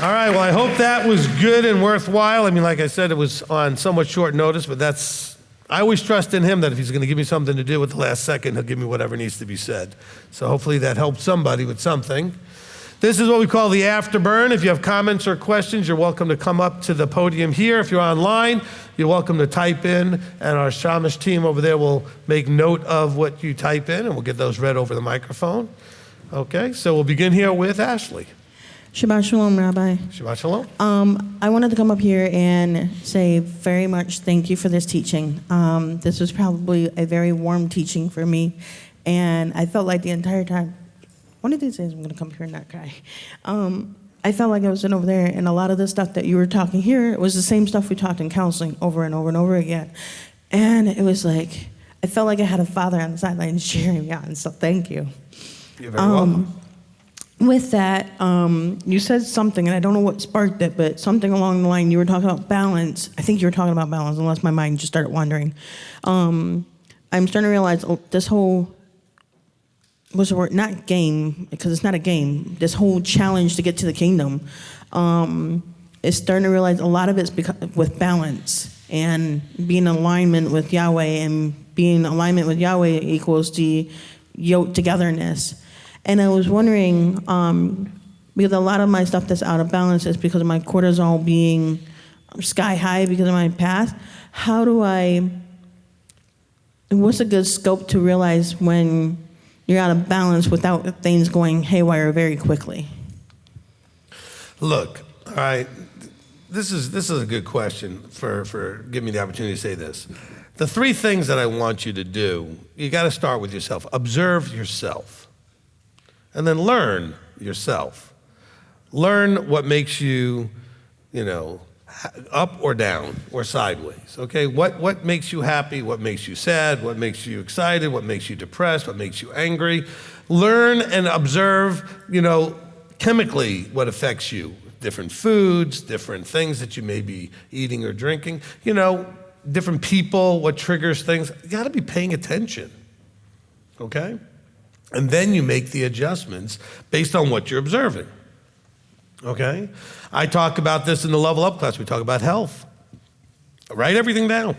All right, well, I hope that was good and worthwhile. I mean, like I said, it was on somewhat short notice, but I always trust in him that if he's going to give me something to do at the last second, he'll give me whatever needs to be said. So hopefully that helped somebody with something. This is what we call the Afterburn. If you have comments or questions, you're welcome to come up to the podium here. If you're online, you're welcome to type in, and our Shamish team over there will make note of what you type in, and we'll get those read over the microphone. Okay, so we'll begin here with Ashley. Shabbat Shalom, Rabbi. Shabbat Shalom. I wanted to come up here and say very much thank you for this teaching. This was probably a very warm teaching for me, and I felt like the entire time, one of these days I'm going to come here and not cry. I felt like I was sitting over there, and a lot of the stuff that you were talking here was the same stuff we talked in counseling over and over and over again. And it was like, I felt like I had a father on the sidelines cheering me on, so thank you. You're very welcome. With that, you said something, and I don't know what sparked it, but something along the line, you were talking about balance. I think you were talking about balance, unless my mind just started wandering. I'm starting to realize this whole, what's the word, not game, because it's not a game, this whole challenge to get to the kingdom, is starting to realize a lot of it's with balance, and being in alignment with Yahweh, and being in alignment with Yahweh equals the yoke togetherness. And I was wondering, because a lot of my stuff that's out of balance is because of my cortisol being sky high because of my past. What's a good scope to realize when you're out of balance without things going haywire very quickly? Look, all right, this is a good question for giving me the opportunity to say this. The three things that I want you to do, you got to start with yourself. Observe yourself. And then learn yourself. Learn what makes you, up or down or sideways, okay? What makes you happy, what makes you sad, what makes you excited, what makes you depressed, what makes you angry. Learn and observe, chemically what affects you. Different foods, different things that you may be eating or drinking, different people, what triggers things. You gotta be paying attention, okay? And then you make the adjustments based on what you're observing, okay? I talk about this in the Level Up class. We talk about health. Write everything down.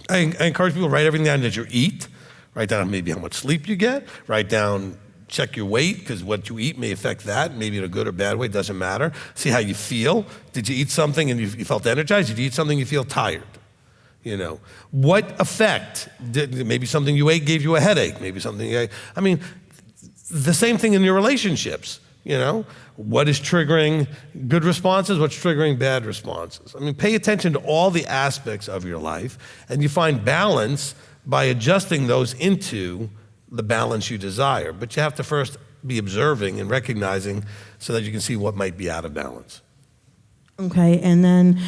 I encourage people to write everything down that you eat. Write down maybe how much sleep you get. Write down, check your weight, because what you eat may affect that, maybe in a good or bad way, it doesn't matter. See how you feel. Did you eat something and you felt energized? Did you eat something you feel tired? What effect maybe something you ate gave you a headache, maybe something you ate. I mean, the same thing in your relationships, What is triggering good responses, what's triggering bad responses? I mean, pay attention to all the aspects of your life, and you find balance by adjusting those into the balance you desire. But you have to first be observing and recognizing so that you can see what might be out of balance. Okay, and then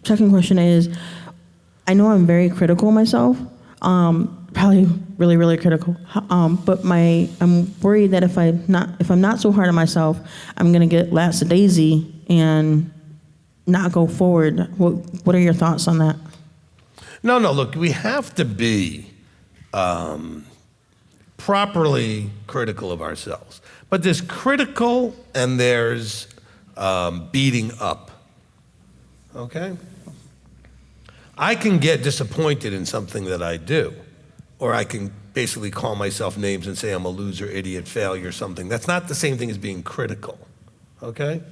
second question is, I know I'm very critical of myself, probably really, really critical, but I'm worried that if I'm not so hard on myself, I'm gonna get lackadaisy and not go forward. What are your thoughts on that? No, look, we have to be properly critical of ourselves. But there's critical and there's beating up, okay? I can get disappointed in something that I do, or I can basically call myself names and say I'm a loser, idiot, failure, something. That's not the same thing as being critical, okay?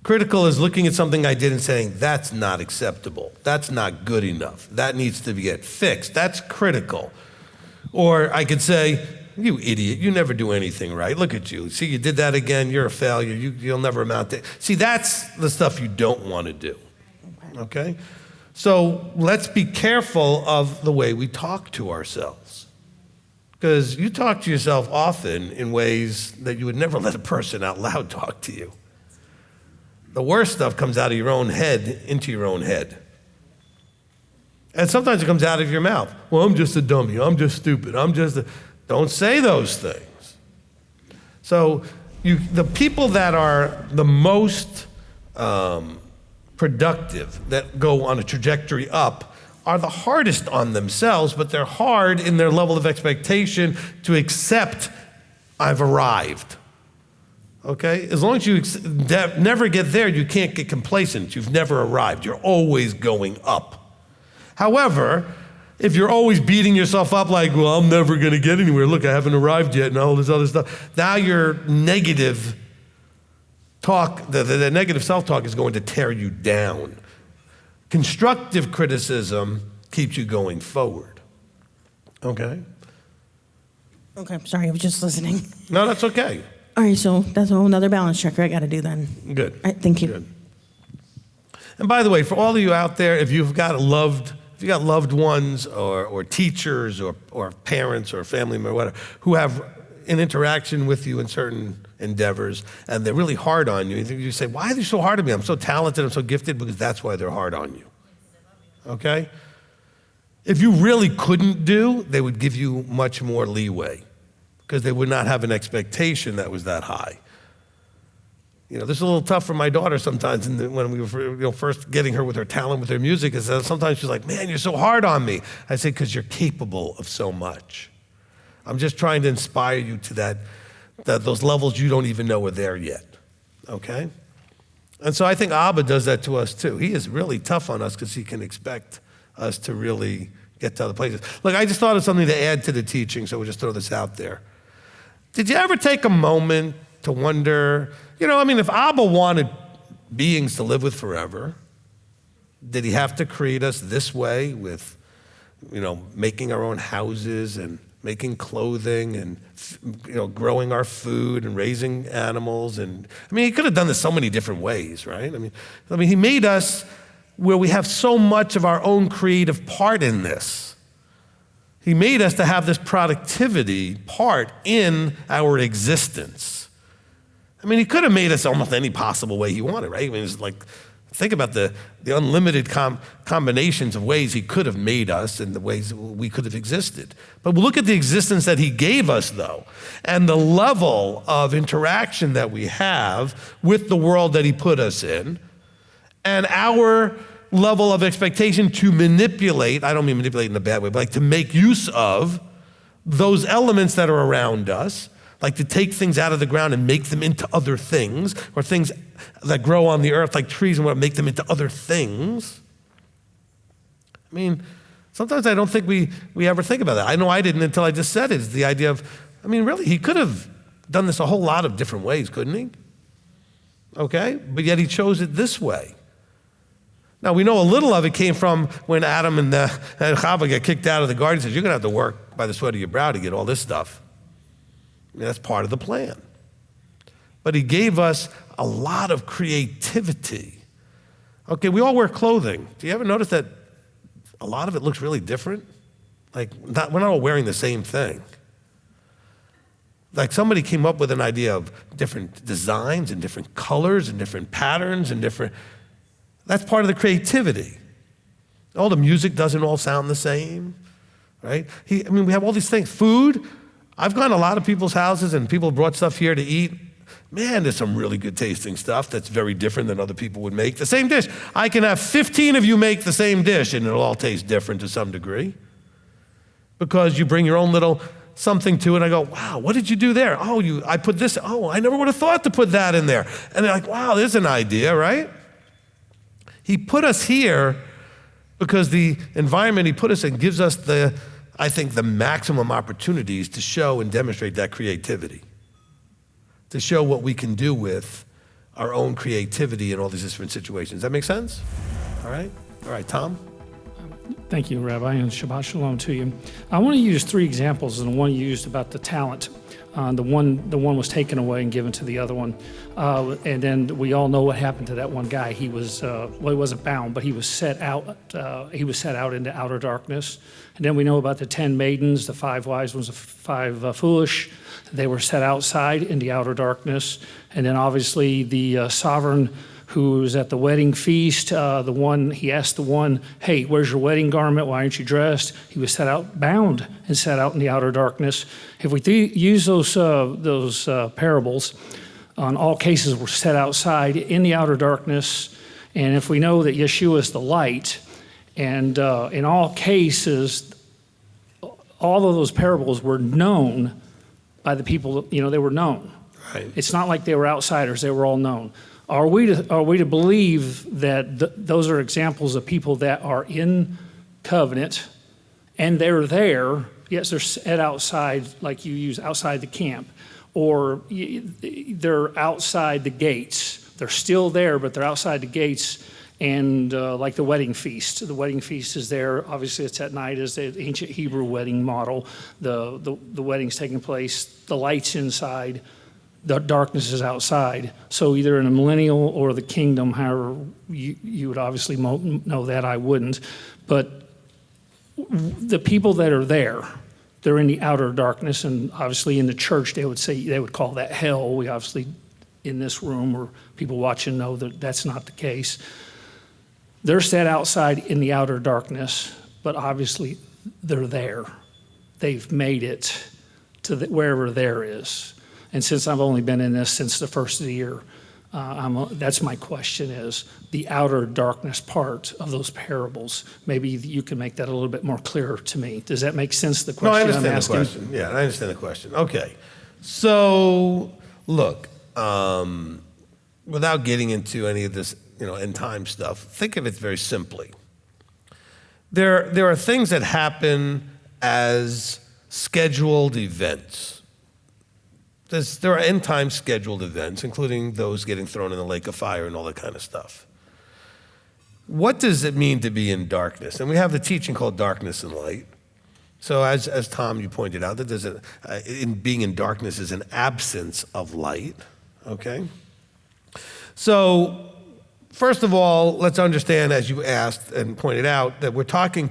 Critical is looking at something I did and saying, that's not acceptable, that's not good enough, that needs to get fixed, that's critical. Or I could say, you idiot, you never do anything right, look at you. See, you did that again, you're a failure, you'll never amount to. See, that's the stuff you don't want to do, okay? So let's be careful of the way we talk to ourselves. Because you talk to yourself often in ways that you would never let a person out loud talk to you. The worst stuff comes out of your own head into your own head. And sometimes it comes out of your mouth. Well, I'm just a dummy, I'm just stupid, Don't say those things. So the people that are the most productive, that go on a trajectory up, are the hardest on themselves, but they're hard in their level of expectation to accept, I've arrived. Okay? As long as you never get there, you can't get complacent. You've never arrived. You're always going up. However, if you're always beating yourself up like, well, I'm never going to get anywhere. Look, I haven't arrived yet and all this other stuff. Now your negative talk, the negative self-talk is going to tear you down. Constructive criticism keeps you going forward. Okay? Okay, sorry, I was just listening. No, that's okay. All right, so that's a whole nother balance checker I got to do then. Good. All right, thank you. Good. And by the way, for all of you out there, if you've got loved ones or teachers or parents or family member, whatever, who have an interaction with you in certain endeavors and they're really hard on you, you say, why are they so hard on me? I'm so talented, I'm so gifted, because that's why they're hard on you. Okay? If you really couldn't do, they would give you much more leeway because they would not have an expectation that was that high. You know, this is a little tough for my daughter sometimes when we were first getting her with her talent with her music. Is sometimes she's like, man, you're so hard on me. I say, because you're capable of so much. I'm just trying to inspire you to those levels you don't even know are there yet, okay? And so I think Abba does that to us too. He is really tough on us because he can expect us to really get to other places. Look, I just thought of something to add to the teaching, so we'll just throw this out there. Did you ever take a moment to wonder, if Abba wanted beings to live with forever, did he have to create us this way with, making our own houses and making clothing and, growing our food and raising animals? And he could have done this so many different ways, right? He made us where we have so much of our own creative part in this. He made us to have this productivity part in our existence. He could have made us almost any possible way he wanted, right? It's like, think about the unlimited combinations of ways he could have made us and the ways we could have existed. But look at the existence that he gave us, though, and the level of interaction that we have with the world that he put us in, and our level of expectation to manipulate, I don't mean manipulate in a bad way, but like to make use of those elements that are around us, like to take things out of the ground and make them into other things, or things that grow on the earth like trees and make them into other things. Sometimes I don't think we ever think about that. I know I didn't until I just said it. It's the idea of, really, he could have done this a whole lot of different ways, couldn't he? Okay? But yet he chose it this way. Now, we know a little of it came from when Adam and Chava got kicked out of the garden. He says, you're going to have to work by the sweat of your brow to get all this stuff. That's part of the plan. But he gave us a lot of creativity. Okay, we all wear clothing. Do you ever notice that a lot of it looks really different? Like, we're not all wearing the same thing. Like somebody came up with an idea of different designs and different colors and different patterns and that's part of the creativity. All the music doesn't all sound the same, right? We have all these things. Food, I've gone to a lot of people's houses and people brought stuff here to eat. Man, there's some really good tasting stuff that's very different than other people would make. The same dish. I can have 15 of you make the same dish and it'll all taste different to some degree because you bring your own little something to it. And I go, wow, what did you do there? I put this. Oh, I never would have thought to put that in there. And they're like, wow, there's an idea, right? He put us here because the environment he put us in gives us the maximum opportunities to show and demonstrate that creativity, to show what we can do with our own creativity in all these different situations. Does that make sense? All right, Tom? Thank you, Rabbi, and Shabbat Shalom to you. I want to use 3 examples, and the one you used about the talent. The one was taken away and given to the other one. And then we all know what happened to that one guy. He was, he wasn't bound, but he was set out into outer darkness. And then we know about the 10 maidens, the 5 wise ones, the 5 foolish. They were set outside in the outer darkness. And then obviously the sovereign who was at the wedding feast, he asked the one, hey, where's your wedding garment? Why aren't you dressed? He was set out bound and set out in the outer darkness. If we use those parables, on all cases were set outside in the outer darkness. And if we know that Yeshua is the light, and in all cases, all of those parables were known by the people, they were known. Right. It's not like they were outsiders, they were all known. Are we to believe that those are examples of people that are in covenant and they're there, yes, they're set outside, like you use outside the camp, or they're outside the gates. They're still there, but they're outside the gates, and like the wedding feast. The wedding feast is there. Obviously, it's at night as the ancient Hebrew wedding model. The wedding's taking place. The light's inside. The darkness is outside. So either in a millennial or the kingdom, however you would obviously know that, I wouldn't. But the people that are there, they're in the outer darkness, and obviously in the church they would call that hell. We obviously in this room or people watching know that that's not the case. They're set outside in the outer darkness, but obviously they're there. They've made it to wherever there is. And since I've only been in this since the first of the year, that's my question, is the outer darkness part of those parables. Maybe you can make that a little bit more clear to me. Does that make sense, the question No, I I'm understand asking? the question. Yeah, I understand the question. Okay. So, look, without getting into any of this, end time stuff, think of it very simply. There are things that happen as scheduled events. There are end time scheduled events, including those getting thrown in the lake of fire and all that kind of stuff. What does it mean to be in darkness? And we have the teaching called darkness and light. So as Tom, you pointed out, that in being in darkness is an absence of light, okay? So first of all, let's understand, as you asked and pointed out, that we're talking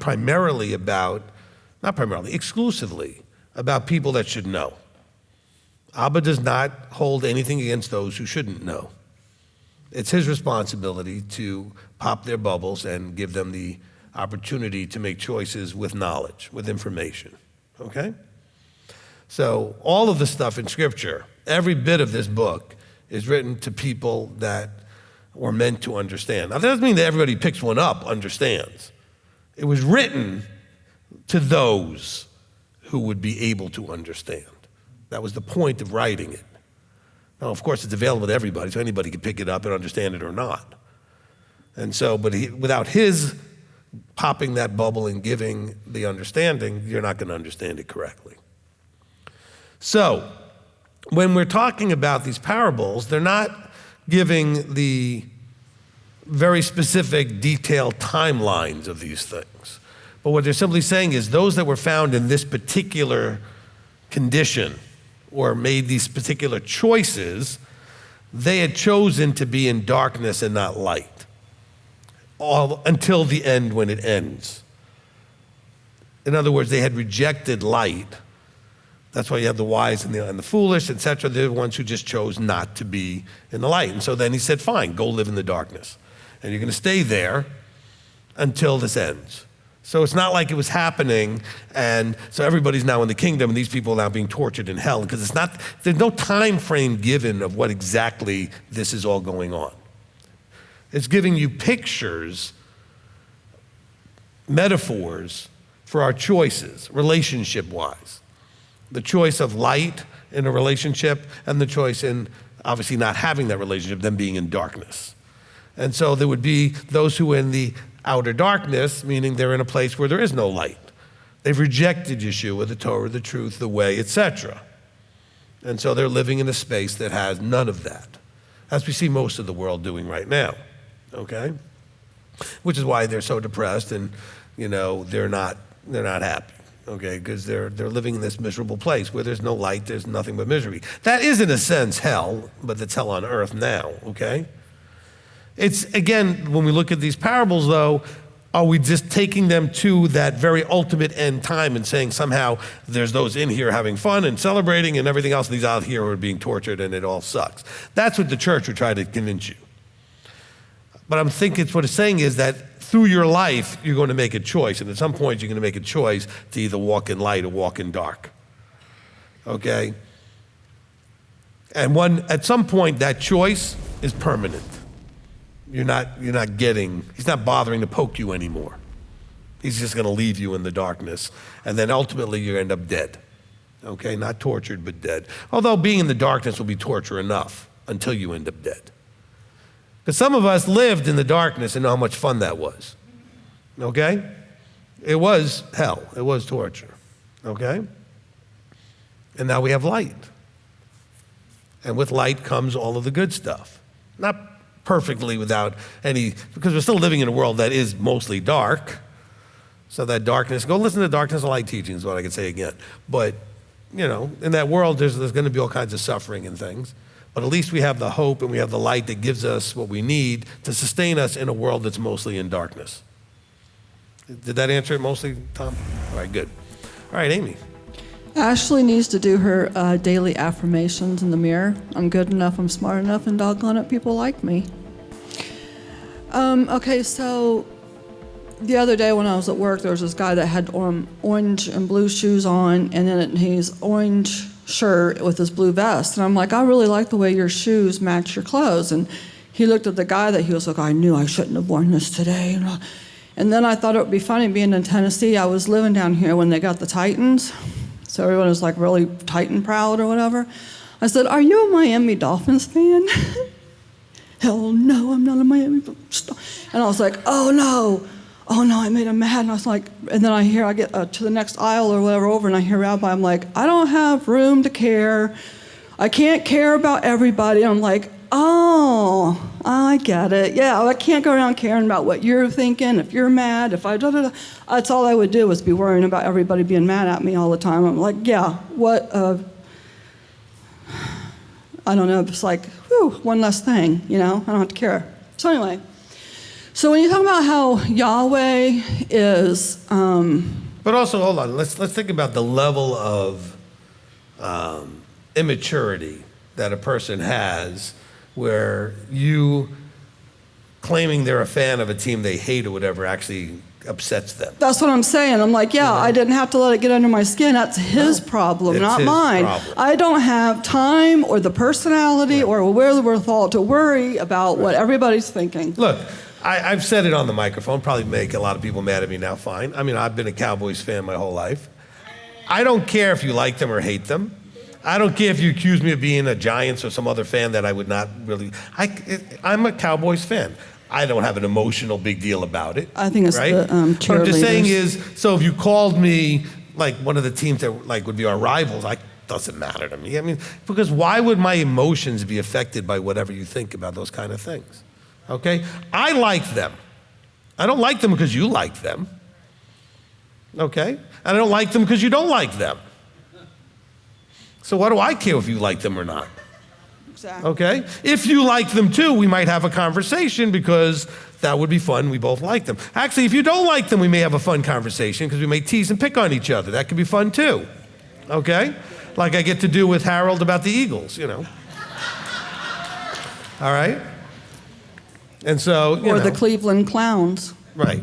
exclusively about people that should know. Abba does not hold anything against those who shouldn't know. It's his responsibility to pop their bubbles and give them the opportunity to make choices with knowledge, with information, okay? So all of the stuff in Scripture, every bit of this book is written to people that were meant to understand. Now, that doesn't mean that everybody who picks one up understands. It was written to those who would be able to understand. That was the point of writing it. Now, of course, it's available to everybody, so anybody can pick it up and understand it or not. And so, without his popping that bubble and giving the understanding, you're not going to understand it correctly. So, when we're talking about these parables, they're not giving the very specific, detailed timelines of these things. But what they're simply saying is those that were found in this particular condition or made these particular choices, they had chosen to be in darkness and not light, all until the end when it ends. In other words, they had rejected light. That's why you have the wise and the foolish, etc. They're the ones who just chose not to be in the light. And so then he said, fine, go live in the darkness. And you're going to stay there until this ends. So it's not like it was happening, and so everybody's now in the kingdom, and these people are now being tortured in hell, because there's no time frame given of what exactly this is all going on. It's giving you pictures, metaphors for our choices, relationship-wise. The choice of light in a relationship, and the choice in obviously not having that relationship, them being in darkness. And so there would be those who are in the outer darkness, meaning they're in a place where there is no light. They've rejected Yeshua, the Torah, the truth, the way, etc. And so they're living in a space that has none of that, as we see most of the world doing right now, okay? Which is why they're so depressed and, they're not happy, okay? Because they're living in this miserable place where there's no light, there's nothing but misery. That is, in a sense, hell, but it's hell on earth now, okay? It's, again, when we look at these parables, though, are we just taking them to that very ultimate end time and saying somehow there's those in here having fun and celebrating and everything else, and these out here are being tortured and it all sucks? That's what the church would try to convince you. But I'm thinking what it's saying is that through your life, you're going to make a choice, and at some point you're going to make a choice to either walk in light or walk in dark, okay? And at some point, that choice is permanent. He's not bothering to poke you anymore. He's just going to leave you in the darkness. And then ultimately you end up dead. okay? Not tortured, but dead. Although being in the darkness will be torture enough until you end up dead. Because some of us lived in the darkness and know how much fun that was, okay? It was hell. It was torture, okay? And now we have light. And with light comes all of the good stuff. Not perfectly without any, because we're still living in a world that is mostly dark. So that darkness, go listen to Darkness and Light teachings, is what I can say again. But, you know, in that world, there's going to be all kinds of suffering and things. But at least we have the hope and we have the light that gives us what we need to sustain us in a world that's mostly in darkness. Did that answer it mostly, Tom? All right, good. All right, Amy. Ashley needs to do her daily affirmations in the mirror. I'm good enough, I'm smart enough, and doggone it, people like me. Okay, so the other day when I was at work, there was this guy that had orange and blue shoes on, and then his orange shirt with his blue vest. And I'm like, I really like the way your shoes match your clothes. And he looked at the guy that he was like, I knew I shouldn't have worn this today. And then I thought it would be funny being in Tennessee. I was living down here when they got the Titans. So everyone was like really Titan proud or whatever. I said, are you a Miami Dolphins fan? Hell no, I'm not a Miami Dolphins. And I was like, oh no, I made him mad. And I was like, and then I get to the next aisle or whatever over, and I hear Rabbi, I'm like, I don't have room to care. I can't care about everybody. And I'm like, oh, I get it. Yeah, I can't go around caring about what you're thinking, if you're mad, if I da-da-da. That's all I would do was be worrying about everybody being mad at me all the time. I'm like, yeah, what, I don't know, it's like, whew, one less thing, you know? I don't have to care. So anyway. So when you talk about how Yahweh is, But also, hold on, let's think about the level of immaturity that a person has where you claiming they're a fan of a team they hate or whatever actually upsets them. that's what I'm saying. I'm like, yeah, I didn't have to let it get under my skin. That's his problem, it's not his mine. problem. I don't have time or the personality or wherewithal to worry about what everybody's thinking. Look, I've said it on the microphone, probably make a lot of people mad at me now, fine. I mean, I've been a Cowboys fan my whole life. I don't care if you like them or hate them. I don't care if you accuse me of being a Giants or some other fan that I would not really. I'm a Cowboys fan. I don't have an emotional big deal about it. I think it's right? the cheerleaders. What I'm just saying is, so if you called me like one of the teams that like would be our rivals, doesn't matter to me. I mean, because why would my emotions be affected by whatever you think about those kind of things? Okay? I like them. I don't like them because you like them. Okay? And I don't like them because you don't like them. So what do I care if you like them or not? Exactly. Okay? If you like them too, we might have a conversation because that would be fun. We both like them. Actually, if you don't like them, we may have a fun conversation because we may tease and pick on each other. That could be fun too. Okay? Like I get to do with Harold about the Eagles, you know. All right? And so, Or the Cleveland Clowns. Right.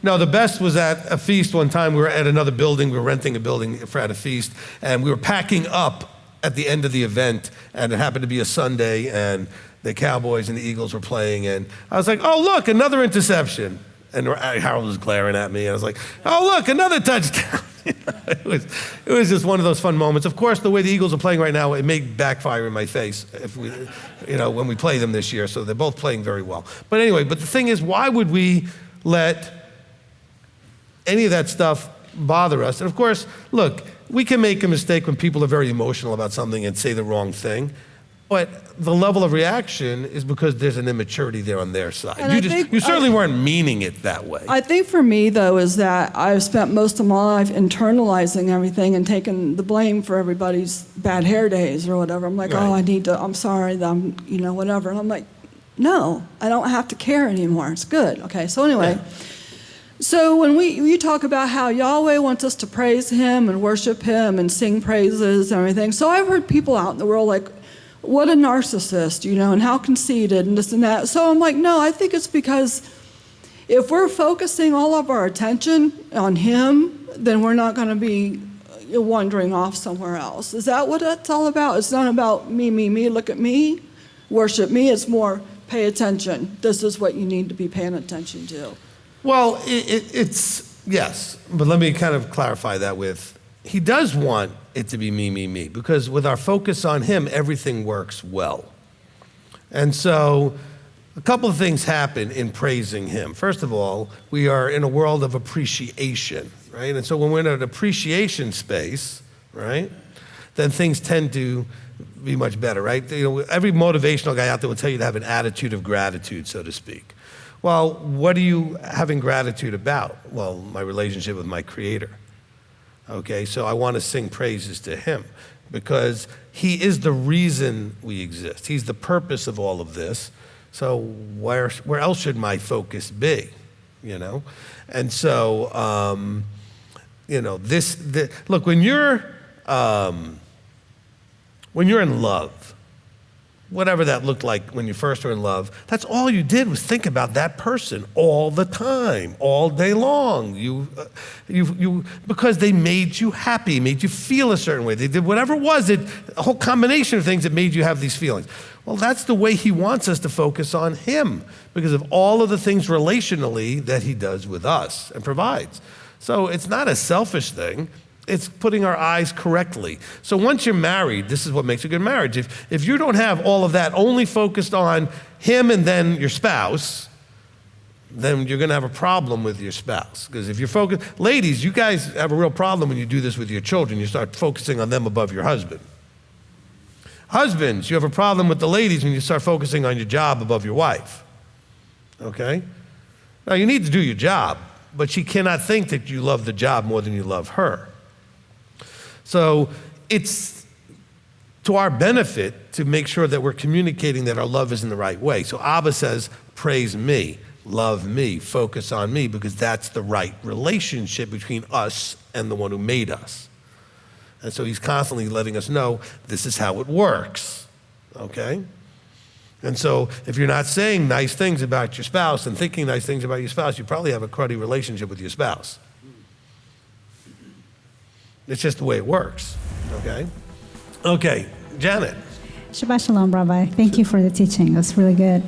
No, the best was at a feast one time. We were at another building. We were renting a building at a feast, and we were packing up at the end of the event, and it happened to be a Sunday, and the Cowboys and the Eagles were playing, and I was like, oh, look, another interception. And Harold was glaring at me, and I was like, oh, look, another touchdown. It was just one of those fun moments. Of course, the way the Eagles are playing right now, it may backfire in my face if we, when we play them this year. So they're both playing very well. But anyway, the thing is, why would we let any of that stuff bother us? And of course, look, we can make a mistake when people are very emotional about something and say the wrong thing. But the level of reaction is because there's an immaturity there on their side. And You certainly weren't meaning it that way. I think for me, though, is that I've spent most of my life internalizing everything and taking the blame for everybody's bad hair days or whatever. I'm like, Right. I'm sorry, whatever. And I'm like, no, I don't have to care anymore. It's good. Okay, so anyway. Yeah. So when you talk about how Yahweh wants us to praise Him and worship Him and sing praises and everything. So I've heard people out in the world like, what a narcissist, and how conceited and this and that. So I'm like, no, I think it's because if we're focusing all of our attention on Him, then we're not going to be wandering off somewhere else. Is that what it's all about? It's not about me, look at me, worship me. It's more pay attention. This is what you need to be paying attention to. Well, it's yes, but let me kind of clarify that with he does want it to be me, me, me, because with our focus on him, everything works well. And so a couple of things happen in praising him. First of all, we are in a world of appreciation, right? And so when we're in an appreciation space, right, then things tend to be much better, right? You know, every motivational guy out there will tell you to have an attitude of gratitude, so to speak. Well, what are you having gratitude about? Well, my relationship with my Creator. Okay, so I want to sing praises to him because he is the reason we exist. He's the purpose of all of this. So where else should my focus be, you know? And so, you know, look, when you're in love, whatever that looked like when you first were in love, that's all you did was think about that person all the time, all day long. Because they made you happy, made you feel a certain way. They did whatever it was, a whole combination of things that made you have these feelings. Well, that's the way he wants us to focus on him because of all of the things relationally that he does with us and provides. So it's not a selfish thing. It's putting our eyes correctly. So once you're married, this is what makes a good marriage. If you don't have all of that only focused on him and then your spouse, then you're going to have a problem with your spouse. Because if you're focused, ladies, you guys have a real problem when you do this with your children. You start focusing on them above your husband. Husbands, you have a problem with the ladies when you start focusing on your job above your wife. Okay? Now, you need to do your job, but she cannot think that you love the job more than you love her. So it's to our benefit to make sure that we're communicating that our love is in the right way. So Abba says, praise me, love me, focus on me, because that's the right relationship between us and the one who made us. And so he's constantly letting us know this is how it works, okay? And so if you're not saying nice things about your spouse and thinking nice things about your spouse, you probably have a cruddy relationship with your spouse. It's just the way it works, okay? Okay, Janet. Shabbat Shalom, Rabbi. Thank you for the teaching. That's really good.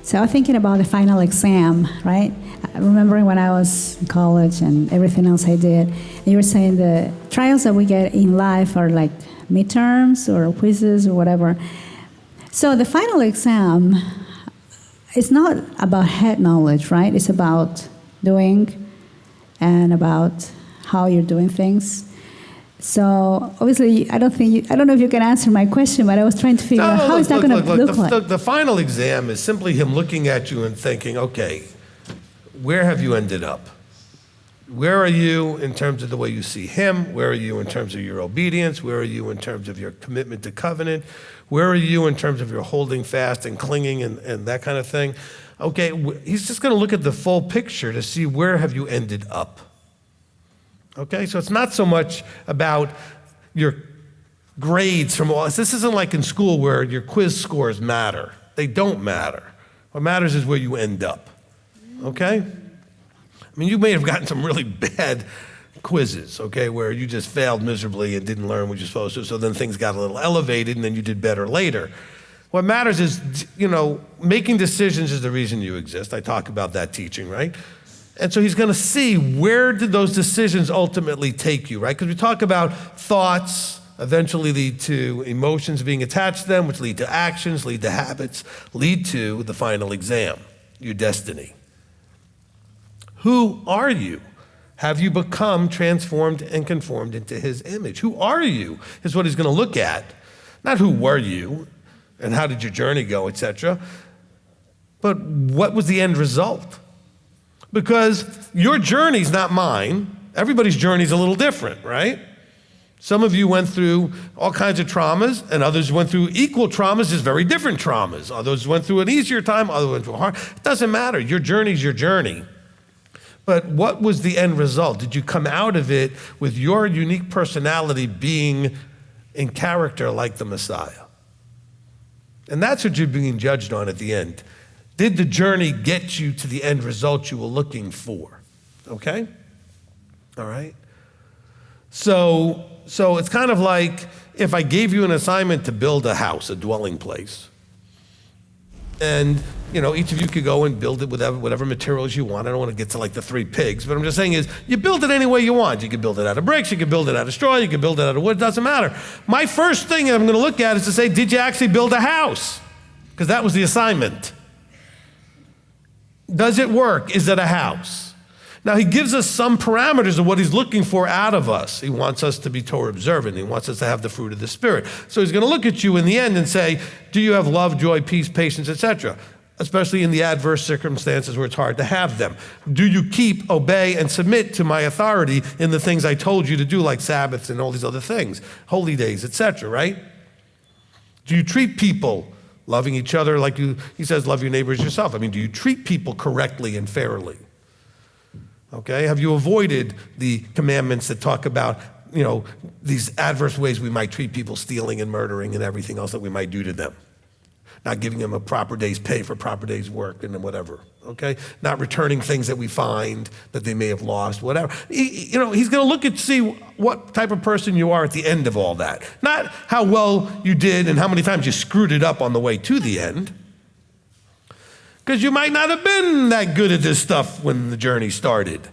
So I was thinking about the final exam, right? Remembering when I was in college and everything else I did, and you were saying the trials that we get in life are like midterms or quizzes or whatever. So the final exam is not about head knowledge, right? It's about doing and about how you're doing things. So obviously, I don't know if you can answer my question, but I was trying to figure out how is that going to look like. The final exam is simply him looking at you and thinking, okay, where have you ended up? Where are you in terms of the way you see him? Where are you in terms of your obedience? Where are you in terms of your commitment to covenant? Where are you in terms of your holding fast and clinging and that kind of thing? Okay, he's just going to look at the full picture to see where have you ended up. Okay, so it's not so much about your grades from all this. Isn't like in school where your quiz scores matter. They don't matter. What matters is where you end up. Okay? I mean, you may have gotten some really bad quizzes, okay, where you just failed miserably and didn't learn what you're supposed to, so then things got a little elevated and then you did better later. What matters is, you know, making decisions is the reason you exist. I talk about that teaching, right? And so he's going to see where did those decisions ultimately take you, right? Because we talk about thoughts eventually lead to emotions being attached to them, which lead to actions, lead to habits, lead to the final exam, your destiny. Who are you? Have you become transformed and conformed into his image? Who are you is what he's going to look at. Not who were you and how did your journey go, etc., but what was the end result? Because your journey's not mine. Everybody's journey's a little different, right? Some of you went through all kinds of traumas, and others went through equal traumas, just very different traumas. Others went through an easier time, others went through a hard. It doesn't matter. Your journey's your journey. But what was the end result? Did you come out of it with your unique personality being in character like the Messiah? And that's what you're being judged on at the end. Did the journey get you to the end result you were looking for? Okay? All right? So it's kind of like if I gave you an assignment to build a house, a dwelling place, And, each of you could go and build it with whatever materials you want. I don't want to get to like the 3 pigs, but I'm just saying is you build it any way you want. You can build it out of bricks, you can build it out of straw, you can build it out of wood, it doesn't matter. My first thing I'm going to look at is to say, did you actually build a house? Because that was the assignment. Does it work? Is it a house? Now, he gives us some parameters of what he's looking for out of us. He wants us to be Torah observant. He wants us to have the fruit of the Spirit. So he's going to look at you in the end and say, do you have love, joy, peace, patience, etc., especially in the adverse circumstances where it's hard to have them? Do you keep, obey, and submit to my authority in the things I told you to do, like Sabbaths and all these other things, holy days, etc., right? Do you treat people loving each other like he says, love your neighbor as yourself? I mean, do you treat people correctly and fairly? Okay, have you avoided the commandments that talk about, these adverse ways we might treat people, stealing and murdering and everything else that we might do to them? Not giving them a proper day's pay for proper day's work and whatever, okay? Not returning things that we find that they may have lost, whatever. He's going to look and see what type of person you are at the end of all that. Not how well you did and how many times you screwed it up on the way to the end. Because you might not have been that good at this stuff when the journey started.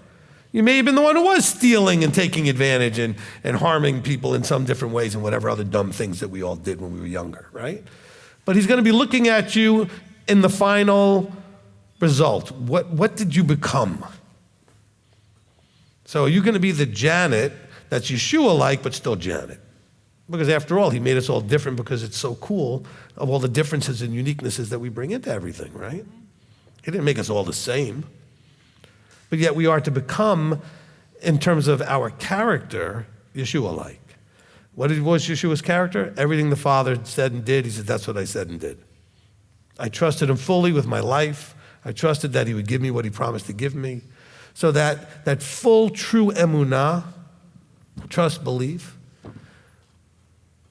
You may have been the one who was stealing and taking advantage and harming people in some different ways and whatever other dumb things that we all did when we were younger, right? But he's going to be looking at you in the final result. What did you become? So are you going to be the Janet that's Yeshua-like, but still Janet? Because after all, he made us all different because it's so cool of all the differences and uniquenesses that we bring into everything, right? He didn't make us all the same. But yet we are to become, in terms of our character, Yeshua-like. What was Yeshua's character? Everything the Father said and did, he said, that's what I said and did. I trusted him fully with my life. I trusted that he would give me what he promised to give me. So that full, true emunah, trust, belief,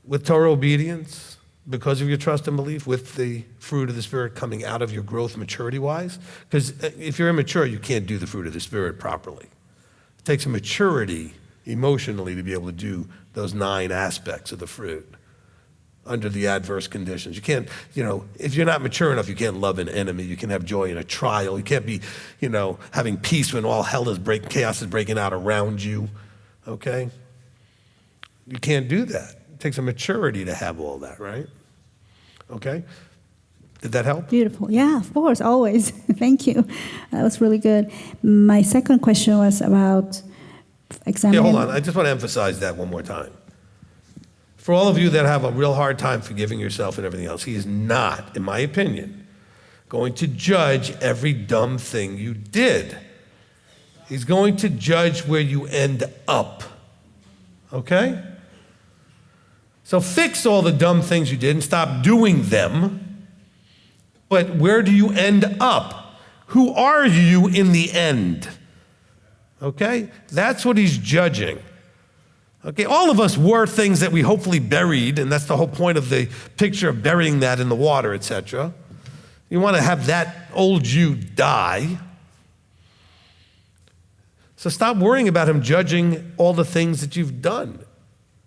with Torah obedience, because of your trust and belief, with the fruit of the Spirit coming out of your growth maturity-wise. Because if you're immature, you can't do the fruit of the Spirit properly. It takes a maturity emotionally to be able to do those 9 aspects of the fruit under the adverse conditions. You can't, if you're not mature enough, you can't love an enemy. You can have joy in a trial. You can't be, having peace when all hell is breaking, chaos is breaking out around you, okay? You can't do that. It takes a maturity to have all that, right? Okay? Did that help? Beautiful. Yeah, of course, always. Thank you. That was really good. My second question was about examining. Yeah, hold on. I just want to emphasize that one more time. For all of you that have a real hard time forgiving yourself and everything else, he is not, in my opinion, going to judge every dumb thing you did. He's going to judge where you end up. Okay? So fix all the dumb things you did and stop doing them. But where do you end up? Who are you in the end? Okay? That's what he's judging. Okay, all of us were things that we hopefully buried, and that's the whole point of the picture of burying that in the water, etc. You want to have that old you die. So stop worrying about him judging all the things that you've done.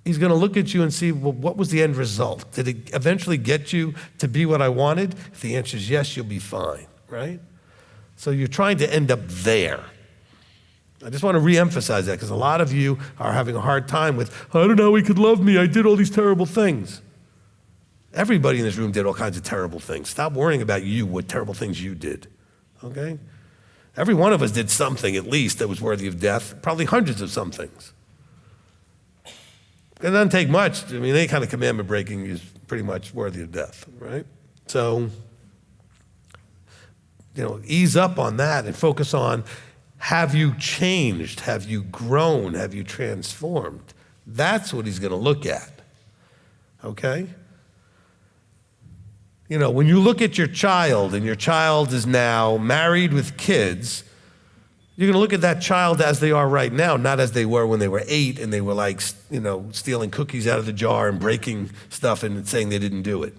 He's going to look at you and see, well, what was the end result? Did it eventually get you to be what I wanted? If the answer is yes, you'll be fine, right? So you're trying to end up there. I just want to reemphasize that because a lot of you are having a hard time with, I don't know how he could love me. I did all these terrible things. Everybody in this room did all kinds of terrible things. Stop worrying about you, what terrible things you did, okay? Every one of us did something at least that was worthy of death, probably hundreds of some things. It doesn't take much. I mean, any kind of commandment breaking is pretty much worthy of death, right? So, ease up on that and focus on, have you changed? Have you grown? Have you transformed? That's what he's going to look at, okay? When you look at your child and your child is now married with kids, you're going to look at that child as they are right now, not as they were when they were 8 and they were like, stealing cookies out of the jar and breaking stuff and saying they didn't do it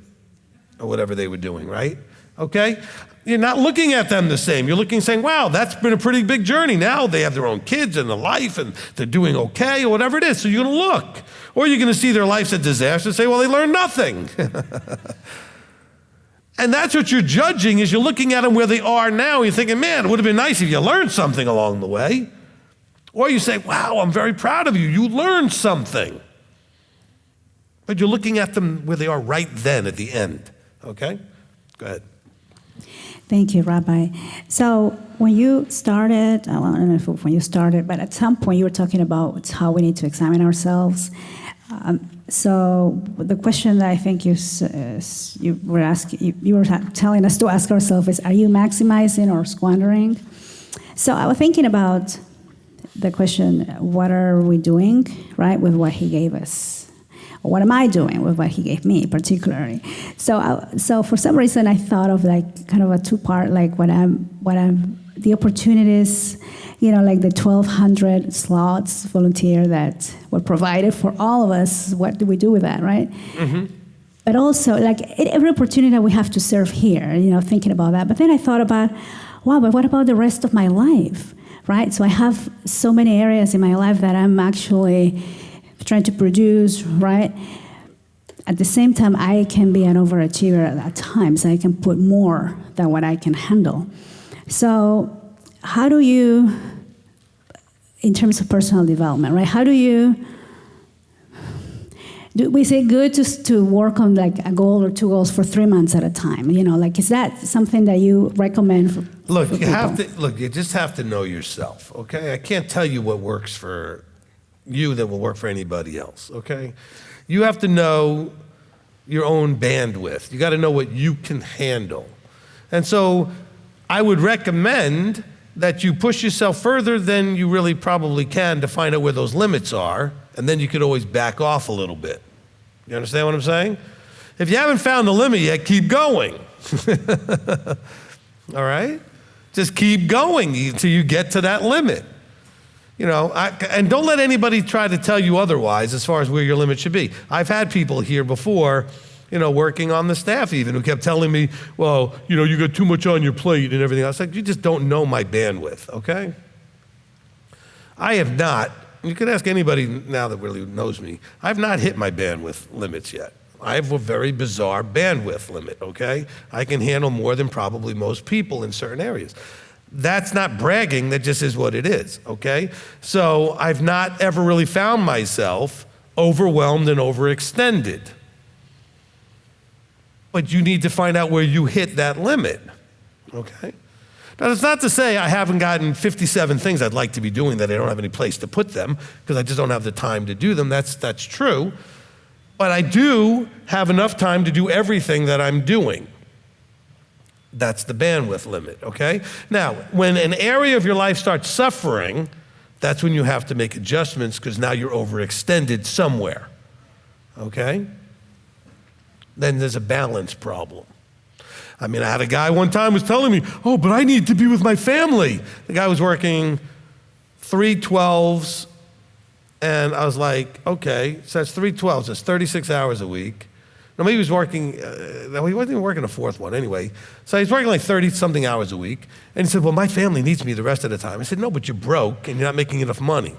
or whatever they were doing, right? Okay? You're not looking at them the same. You're looking saying, wow, that's been a pretty big journey. Now they have their own kids and a life and they're doing okay or whatever it is. So you're going to look. Or you're going to see their life's a disaster and say, well, they learned nothing. And that's what you're judging, is you're looking at them where they are now. You're thinking, man, it would have been nice if you learned something along the way. Or you say, wow, I'm very proud of you. You learned something. But you're looking at them where they are right then at the end. Okay? Go ahead. Thank you, Rabbi. So when you started, I don't know if when you started, but at some point you were talking about how we need to examine ourselves. So the question that I think you were asking, you were telling us to ask ourselves is, are you maximizing or squandering? So I was thinking about the question, what are we doing, right, with what he gave us? Or what am I doing with what he gave me, particularly? So for some reason, I thought of like kind of a two-part, like the opportunities, like the 1,200 slots volunteer that were provided for all of us. What do we do with that, right? Mm-hmm. But also, like every opportunity that we have to serve here, thinking about that. But then I thought about, wow, but what about the rest of my life, right? So I have so many areas in my life that I'm actually trying to produce, right? At the same time, I can be an overachiever at times. I can put more than what I can handle. So how do you, in terms of personal development, right? How do we say good to work on like a goal or two goals for 3 months at a time? Is that something that you recommend for Look, people? You just have to know yourself, okay? I can't tell you what works for you that will work for anybody else, okay? You have to know your own bandwidth. You got to know what you can handle. And so I would recommend that you push yourself further than you really probably can to find out where those limits are, and then you could always back off a little bit. You understand what I'm saying? If you haven't found the limit yet, keep going. All right? Just keep going until you get to that limit. And don't let anybody try to tell you otherwise as far as where your limit should be. I've had people here before, working on the staff even, who kept telling me, well, you got too much on your plate and everything else. Like, you just don't know my bandwidth, okay? I have not, you can ask anybody now that really knows me, I've not hit my bandwidth limits yet. I have a very bizarre bandwidth limit, okay? I can handle more than probably most people in certain areas. That's not bragging, that just is what it is, okay? So I've not ever really found myself overwhelmed and overextended. But you need to find out where you hit that limit, okay? Now, that's not to say I haven't gotten 57 things I'd like to be doing that I don't have any place to put them, because I just don't have the time to do them. That's true. But I do have enough time to do everything that I'm doing. That's the bandwidth limit, okay? Now, when an area of your life starts suffering, that's when you have to make adjustments, because now you're overextended somewhere, okay? Then there's a balance problem. I had a guy one time was telling me, oh, but I need to be with my family. The guy was working 3 12s, and I was like, okay, so that's 3 12s, that's 36 hours a week. No, maybe he was working, no, he wasn't even working a fourth one anyway. So he's working like 30-something hours a week. And he said, well, my family needs me the rest of the time. I said, no, but you're broke and you're not making enough money.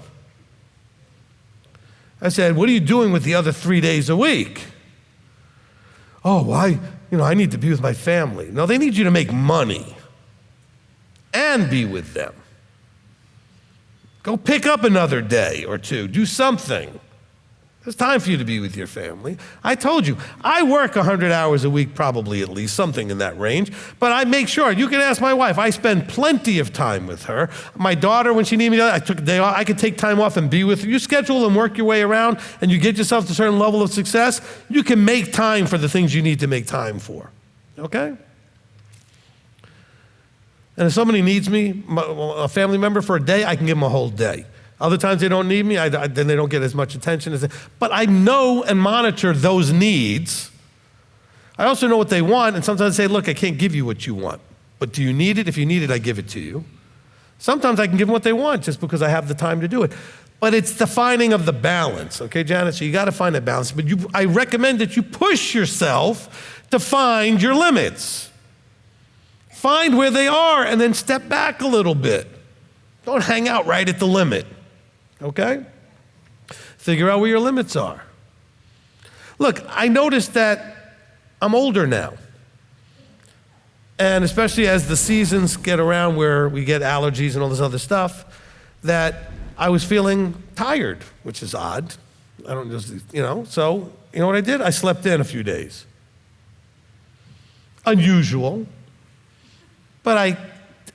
I said, what are you doing with the other 3 days a week? Oh, well, I need to be with my family. No, they need you to make money and be with them. Go pick up another day or two. Do something. There's time for you to be with your family. I told you, I work 100 hours a week, probably at least, something in that range. But I make sure, you can ask my wife, I spend plenty of time with her. My daughter, when she needed me, I took a day off. I could take time off and be with her. You schedule and work your way around, and you get yourself to a certain level of success, you can make time for the things you need to make time for, okay? And if somebody needs me, a family member, for a day, I can give them a whole day. Other times they don't need me, then they don't get as much attention as but I know and monitor those needs. I also know what they want, and sometimes I say, look, I can't give you what you want, but do you need it? If you need it, I give it to you. Sometimes I can give them what they want just because I have the time to do it. But it's the finding of the balance, okay, Janet? So you got to find that balance. But I recommend that you push yourself to find your limits. Find where they are and then step back a little bit. Don't hang out right at the limit. Okay? Figure out where your limits are. Look, I noticed that I'm older now. And especially as the seasons get around where we get allergies and all this other stuff, that I was feeling tired, which is odd. I don't just, so you know what I did? I slept in a few days. Unusual, but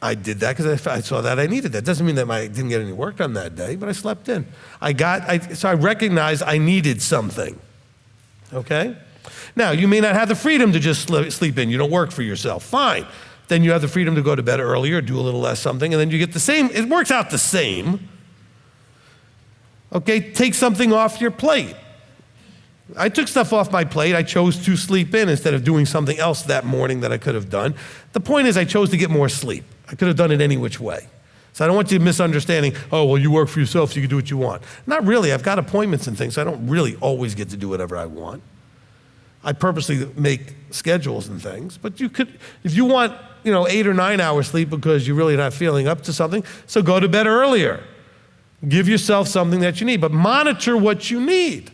I did that because I saw that I needed that. Doesn't mean that I didn't get any work done that day, but I slept in. So I recognized I needed something, okay? Now, you may not have the freedom to just sleep in. You don't work for yourself. Fine. Then you have the freedom to go to bed earlier, do a little less something, and then you get the same. It works out the same. Okay, take something off your plate. I took stuff off my plate. I chose to sleep in instead of doing something else that morning that I could have done. The point is I chose to get more sleep. I could have done it any which way. So I don't want you misunderstanding, oh, well, you work for yourself, so you can do what you want. Not really. I've got appointments and things, so I don't really always get to do whatever I want. I purposely make schedules and things, but you could, if you want, 8 or 9 hours sleep because you're really not feeling up to something, so go to bed earlier. Give yourself something that you need, but monitor what you need.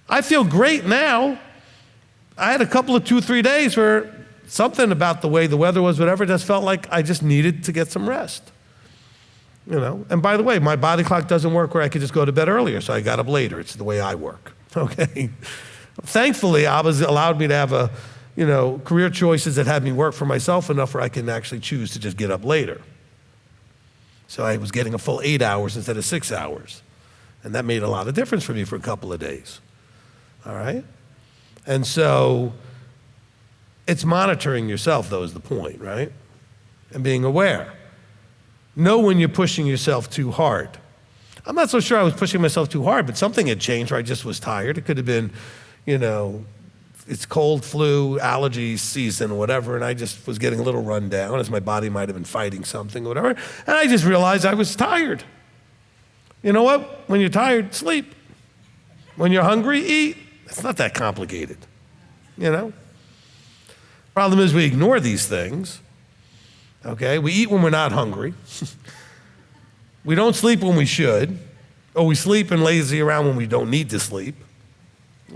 I feel great now. I had a couple of 2-3 days where something about the way the weather was, whatever, just felt like I just needed to get some rest. And by the way, my body clock doesn't work where I could just go to bed earlier, so I got up later. It's the way I work, okay? Thankfully, Abba's allowed me to have career choices that had me work for myself enough where I can actually choose to just get up later. So I was getting a full 8 hours instead of 6 hours. And that made a lot of difference for me for a couple of days. All right? And so it's monitoring yourself, though, is the point, right? And being aware. Know when you're pushing yourself too hard. I'm not so sure I was pushing myself too hard, but something had changed where I just was tired. It could have been, it's cold, flu, allergies season, whatever, and I just was getting a little run down as my body might have been fighting something or whatever, and I just realized I was tired. You know what? When you're tired, sleep. When you're hungry, eat. It's not that complicated, Problem is we ignore these things, okay? We eat when we're not hungry. We don't sleep when we should, or we sleep and lazy around when we don't need to sleep.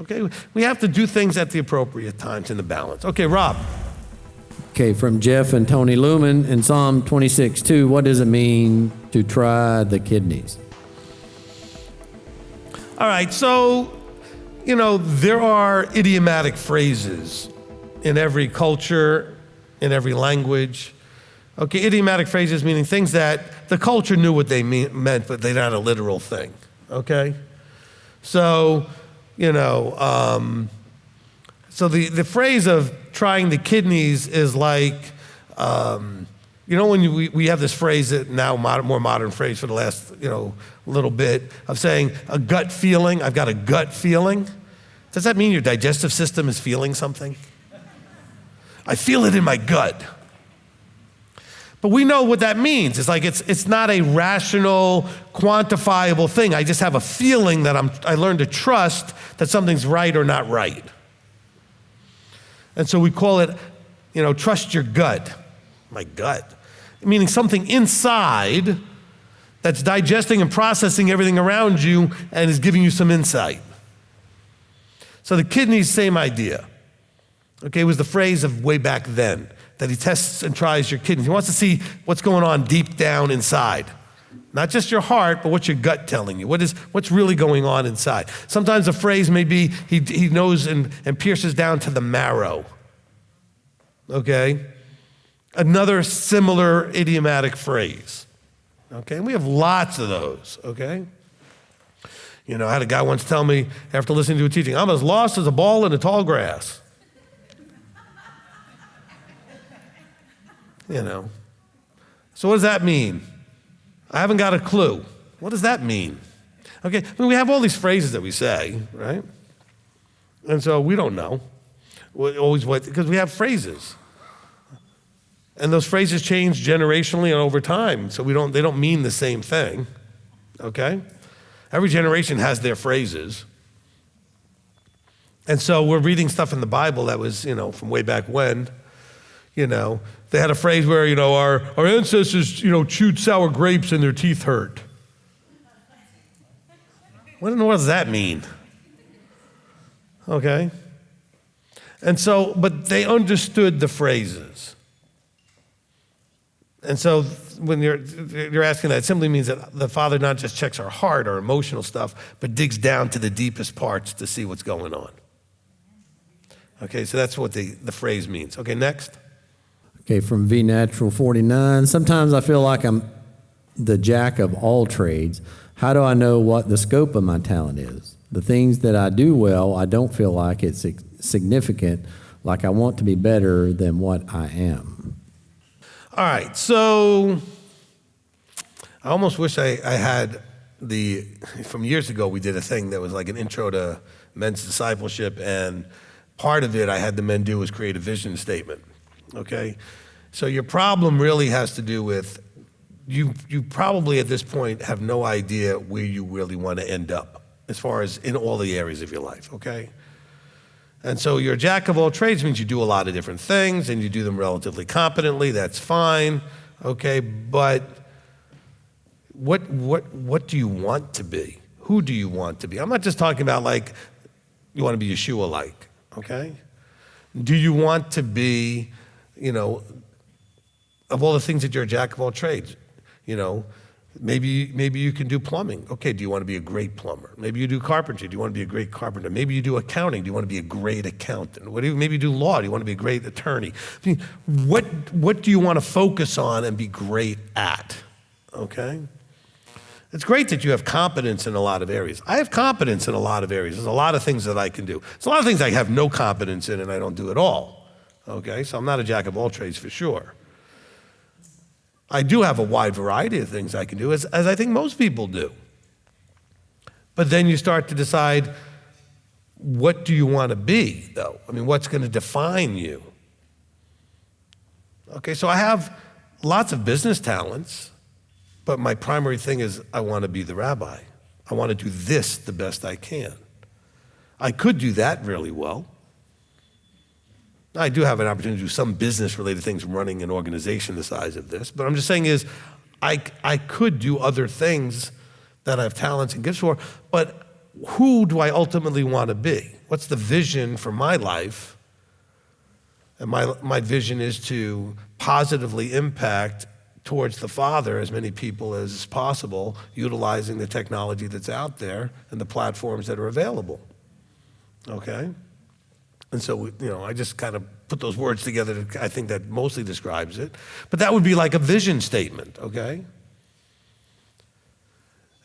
Okay, we have to do things at the appropriate times in the balance. Okay, Rob. Okay, from Jeff and Tony Lumen in Psalm 26:2, what does it mean to try the kidneys? All right, so, there are idiomatic phrases in every culture, in every language. Okay, idiomatic phrases meaning things that the culture knew what they meant, but they're not a literal thing, okay? So, so the phrase of trying the kidneys is like, when we have this phrase that now more modern phrase for the last, little bit of saying a gut feeling. I've got a gut feeling. Does that mean your digestive system is feeling something? I feel it in my gut. But we know what that means. It's like it's not a rational, quantifiable thing. I just have a feeling that I learned to trust that something's right or not right. And so we call it, trust your gut. My gut. Meaning something inside that's digesting and processing everything around you and is giving you some insight. So the kidneys, same idea. Okay, it was the phrase of way back then, that he tests and tries your kidneys. He wants to see what's going on deep down inside. Not just your heart, but what's your gut telling you? What's really going on inside? Sometimes the phrase may be, he knows and pierces down to the marrow. Okay? Another similar idiomatic phrase. Okay? And we have lots of those, okay? I had a guy once tell me, after listening to a teaching, I'm as lost as a ball in the tall grass. So what does that mean? I haven't got a clue. What does that mean? Okay, we have all these phrases that we say, right? And so we don't know. Because we have phrases. And those phrases change generationally and over time, so they don't mean the same thing, okay? Every generation has their phrases. And so we're reading stuff in the Bible that was, from way back when, they had a phrase where, our ancestors, chewed sour grapes and their teeth hurt. What does that mean? Okay? And so, but they understood the phrases. And so when you're asking that, it simply means that the Father not just checks our heart, our emotional stuff, but digs down to the deepest parts to see what's going on. Okay, so that's what the phrase means. Okay, next. Okay, from V Natural 49. Sometimes I feel like I'm the jack of all trades. How do I know what the scope of my talent is? The things that I do well, I don't feel like it's significant, like I want to be better than what I am. All right, so I almost wish I had from years ago, we did a thing that was like an intro to men's discipleship, and part of it I had the men do was create a vision statement, okay? So your problem really has to do with, you probably at this point have no idea where you really want to end up as far as in all the areas of your life, okay? And so you're a jack of all trades means you do a lot of different things and you do them relatively competently, that's fine, okay? But what do you want to be? Who do you want to be? I'm not just talking about like you want to be Yeshua-like, okay? Do you want to be, of all the things that you're a jack of all trades, maybe you can do plumbing. Okay, do you want to be a great plumber? Maybe you do carpentry. Do you want to be a great carpenter? Maybe you do accounting. Do you want to be a great accountant? Maybe you do law. Do you want to be a great attorney? I mean, what do you want to focus on and be great at? Okay? It's great that you have competence in a lot of areas. I have competence in a lot of areas. There's a lot of things that I can do. There's a lot of things I have no competence in and I don't do at all. Okay, so I'm not a jack of all trades for sure. I do have a wide variety of things I can do, as I think most people do. But then you start to decide, what do you want to be, though? I mean, what's going to define you? Okay, so I have lots of business talents, but my primary thing is I want to be the rabbi. I want to do this the best I can. I could do that really well. I do have an opportunity to do some business-related things running an organization the size of this, but I'm just saying is I could do other things that I have talents and gifts for, but who do I ultimately want to be? What's the vision for my life? And my vision is to positively impact towards the Father as many people as possible, utilizing the technology that's out there and the platforms that are available, okay? And so, I just kind of put those words together. I think that mostly describes it. But that would be like a vision statement, okay?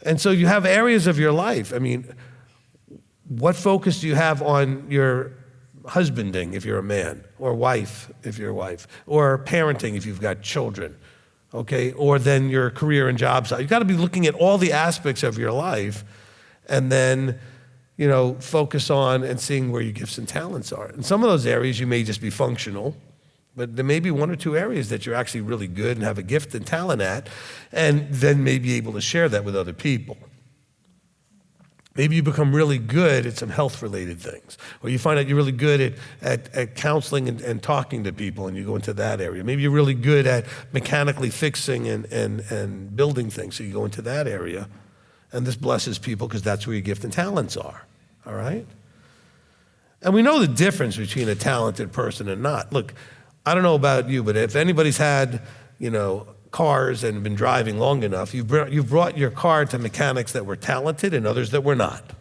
And so you have areas of your life. I mean, what focus do you have on your husbanding if you're a man, or wife if you're a wife, or parenting if you've got children, okay? Or then your career and job side. You've got to be looking at all the aspects of your life and then focus on and seeing where your gifts and talents are. In some of those areas, you may just be functional, but there may be one or two areas that you're actually really good and have a gift and talent at, and then may be able to share that with other people. Maybe you become really good at some health-related things, or you find out you're really good at counseling and talking to people, and you go into that area. Maybe you're really good at mechanically fixing and building things, so you go into that area. And this blesses people because that's where your gift and talents are, all right? And we know the difference between a talented person and not. Look, I don't know about you, but if anybody's had, cars and been driving long enough, you've brought your car to mechanics that were talented and others that were not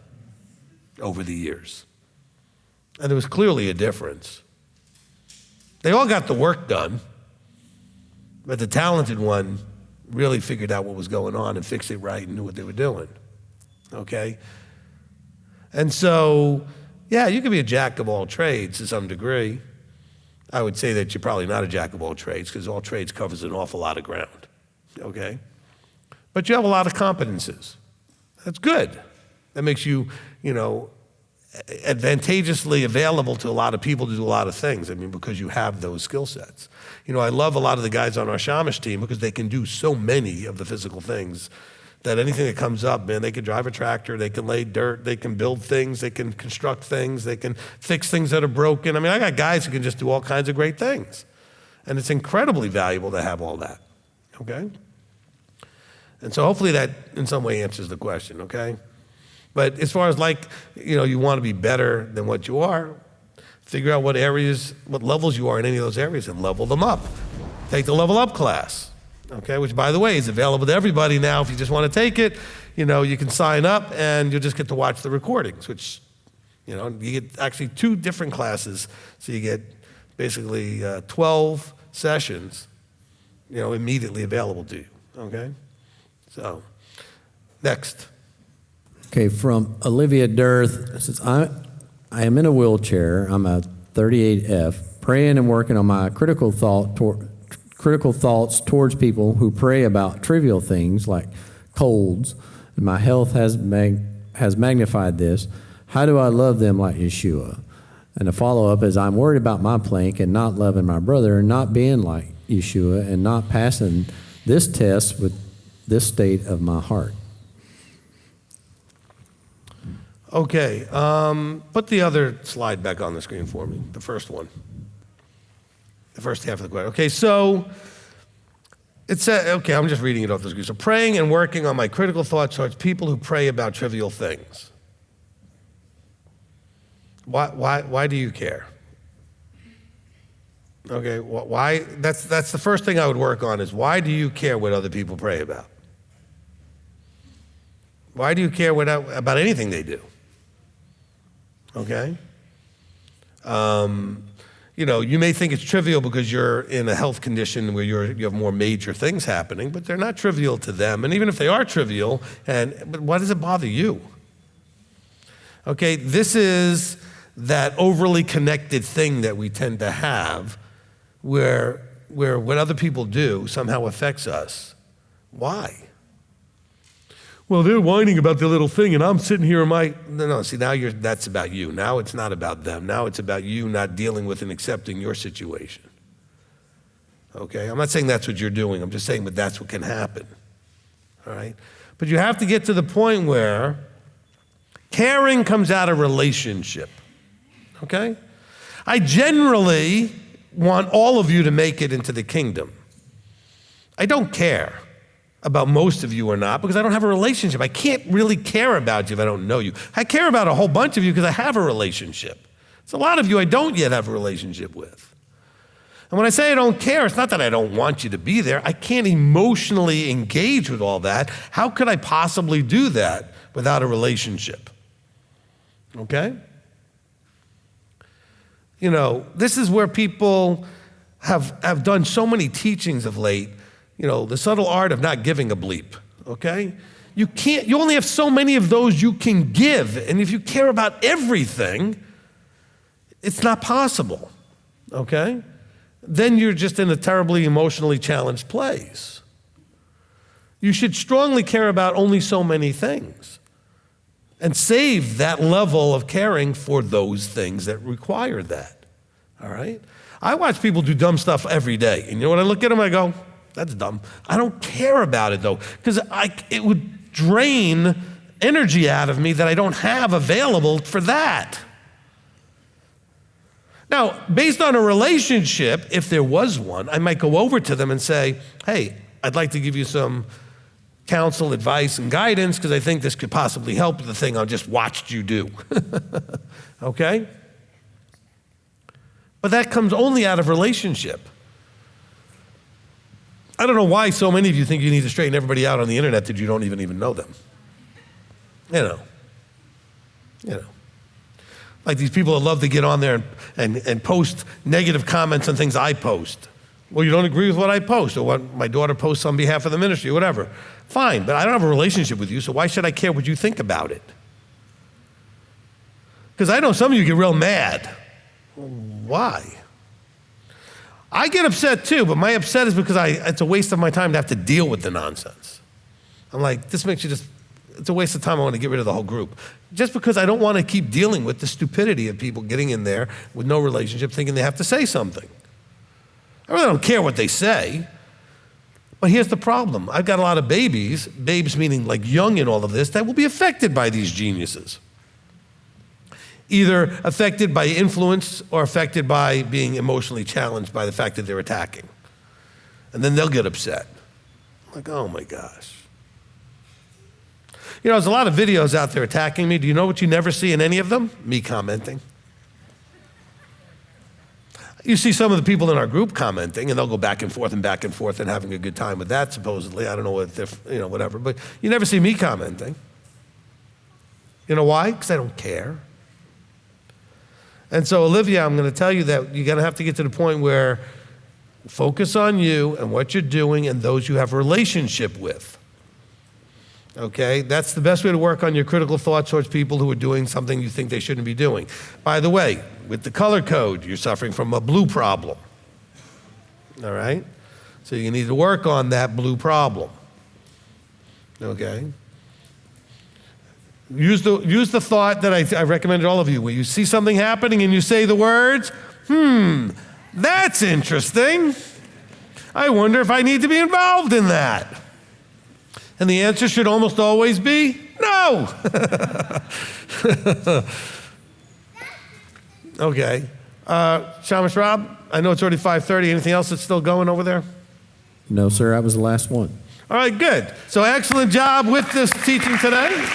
over the years. And there was clearly a difference. They all got the work done, but the talented one really figured out what was going on and fixed it right and knew what they were doing, okay? And so, yeah, you can be a jack of all trades to some degree. I would say that you're probably not a jack of all trades because all trades covers an awful lot of ground, okay? But you have a lot of competences. That's good. That makes you, advantageously available to a lot of people to do a lot of things, because you have those skill sets. I love a lot of the guys on our Shamish team because they can do so many of the physical things that anything that comes up, man, they can drive a tractor, they can lay dirt, they can build things, they can construct things, they can fix things that are broken. I got guys who can just do all kinds of great things. And it's incredibly valuable to have all that, okay? And so hopefully that in some way answers the question, okay? But as far as you want to be better than what you are, figure out what levels you are in any of those areas and level them up. Take the level up class, Okay, which by the way is available to everybody now. If you just want to take it, you can sign up and you'll just get to watch the recordings, which, you get actually 2 different classes. So you get basically 12 sessions, immediately available to you, okay? So, next. Okay, from Olivia Dirth, it says, I am in a wheelchair. I'm a 38F, praying and working on my critical thoughts towards people who pray about trivial things like colds. And my health has magnified this. How do I love them like Yeshua? And the follow-up is, I'm worried about my plank and not loving my brother and not being like Yeshua and not passing this test with this state of my heart. Okay, put the other slide back on the screen for me, the first one. The first half of the question. Okay, so it said, okay, I'm just reading it off the screen. So praying and working on my critical thoughts towards people who pray about trivial things. Why do you care? Okay, why? That's the first thing I would work on is, why do you care what other people pray about? Why do you care about anything they do? Okay? You may think it's trivial because you're in a health condition where you have more major things happening, but they're not trivial to them. And even if they are trivial, but why does it bother you? Okay, this is that overly connected thing that we tend to have where what other people do somehow affects us. Why? Well, they're whining about their little thing, and I'm sitting here see, now that's about you. Now it's not about them. Now it's about you not dealing with and accepting your situation. Okay? I'm not saying that's what you're doing. I'm just saying that that's what can happen. All right? But you have to get to the point where caring comes out of relationship. Okay? I generally want all of you to make it into the kingdom. I don't care about most of you or not because I don't have a relationship. I can't really care about you if I don't know you. I care about a whole bunch of you because I have a relationship. It's a lot of you I don't yet have a relationship with. And when I say I don't care, it's not that I don't want you to be there. I can't emotionally engage with all that. How could I possibly do that without a relationship? Okay? This is where people have done so many teachings of late. The subtle art of not giving a bleep, okay? You only have so many of those you can give, and if you care about everything, it's not possible, okay? Then you're just in a terribly emotionally challenged place. You should strongly care about only so many things and save that level of caring for those things that require that, all right? I watch people do dumb stuff every day, and when I look at them, I go, that's dumb. I don't care about it though, because it would drain energy out of me that I don't have available for that. Now, based on a relationship, if there was one, I might go over to them and say, hey, I'd like to give you some counsel, advice, and guidance because I think this could possibly help the thing I just watched you do. Okay? But that comes only out of relationship. I don't know why so many of you think you need to straighten everybody out on the internet that you don't even know them. Like these people that love to get on there and post negative comments on things I post. Well, you don't agree with what I post or what my daughter posts on behalf of the ministry or whatever. Fine, but I don't have a relationship with you, so why should I care what you think about it? Because I know some of you get real mad. Why? I get upset too, but my upset is because it's a waste of my time to have to deal with the nonsense. I'm like, this makes you it's a waste of time. I want to get rid of the whole group. Just because I don't want to keep dealing with the stupidity of people getting in there with no relationship thinking they have to say something. I really don't care what they say. But here's the problem. I've got a lot of babes meaning like young in all of this, that will be affected by these geniuses. Either affected by influence or affected by being emotionally challenged by the fact that they're attacking. And then they'll get upset. Like, oh my gosh. There's a lot of videos out there attacking me. Do you know what you never see in any of them? Me commenting. You see some of the people in our group commenting, and they'll go back and forth and having a good time with that, supposedly. I don't know what they're, whatever. But you never see me commenting. You know why? Because I don't care. And so, Olivia, I'm going to tell you that you're going to have to get to the point where focus on you and what you're doing and those you have a relationship with. Okay? That's the best way to work on your critical thoughts towards people who are doing something you think they shouldn't be doing. By the way, with the color code, you're suffering from a blue problem. All right? So you need to work on that blue problem. Okay? Use the thought that I recommended all of you, where you see something happening and you say the words, that's interesting. I wonder if I need to be involved in that. And the answer should almost always be no. Okay. Shamash Rob, I know it's already 5:30. Anything else that's still going over there? No, sir, that was the last one. All right, good. So excellent job with this teaching today.